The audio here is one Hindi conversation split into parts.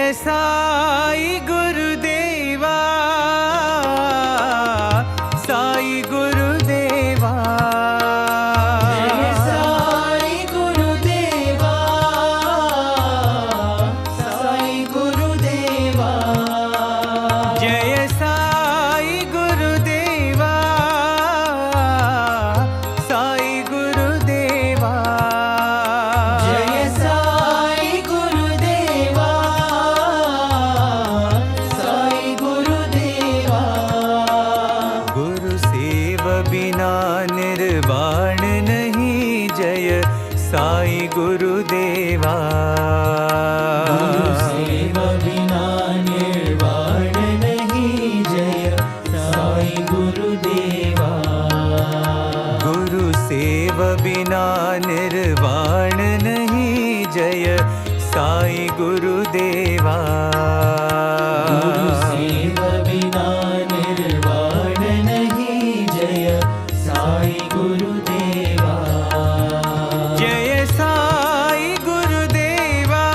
जय साई गुरुदेवा, साई गुरुदेवा, जय साई गुरुदेवा, साई गुरुदेवा, जय साई गुरुदेवा, साई गुरुदेवा, जय साई गुरुदेवा, साई गुरुदेवा। गुरु सेव बिना निर्वाण नहीं, जय साई गुरुदेवा, गुरु सेव बिना निर्वाण नहीं, जय साई गुरुदेवा, गुरु सेव बिना निर्वाण नहीं, जय साई गुरुदेवा, गुरु सेव बिना निर्वाण नहीं, जय साई गुरुदेवा, जय साई गुरुदेवा,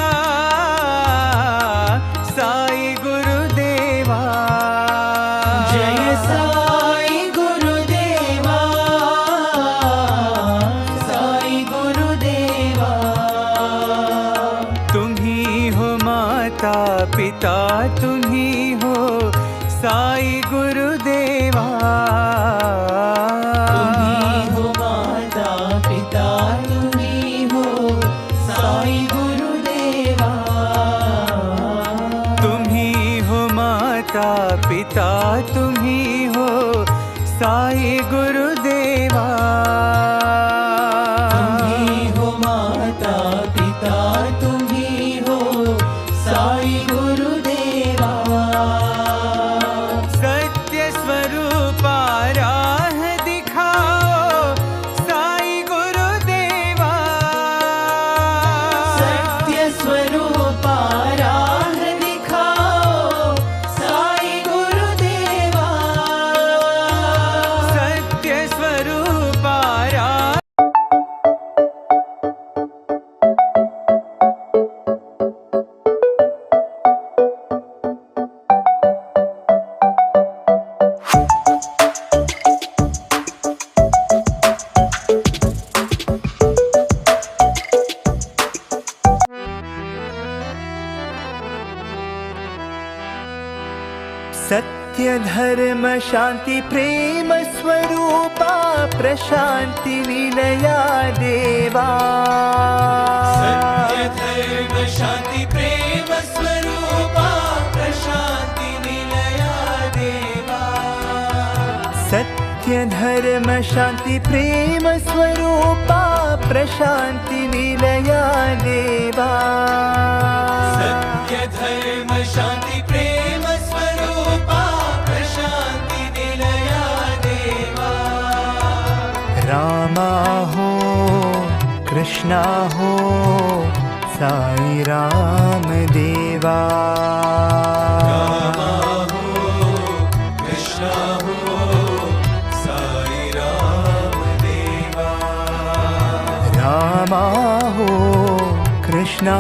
साई गुरुदेवा, जय साई गुरुदेवा, साई गुरुदेवा। तुम ही हो माता पिता, तुम ही हो साई गुरुदेवा, तुम्ही हो माता पिता, तुम्ही हो साई गुरुदेवा, तुम ही हो माता पिता, तुम ही हो साई गुरुदेवा, तुम्ही हो माता पिता, तुम्ही हो साई गुरुदेवा, सत्य स्वरूपा राह दिखाओ साई गुरुदेवा, सत्य स्वरूपा राह दिखाओ साई गुरुदेवा, सत्य स्वरूपा राह सत्य धर्म शांति प्रेम स्वरूपा प्रशांति विलया देवा, सत्य धर्म शांति प्रेम स्वरूपा प्रशांति निलया देवा, सत्य धर्म शांति प्रेम स्वरूपा प्रशांति विलया देवा, सत्य धर्म शांति प्रेम स्वरूपा प्रशांति निलया देवा, रामा हो कृष्णा हो साई राम देवा, रामा हो कृष्णा हो साई राम देवा, रामा हो कृष्णा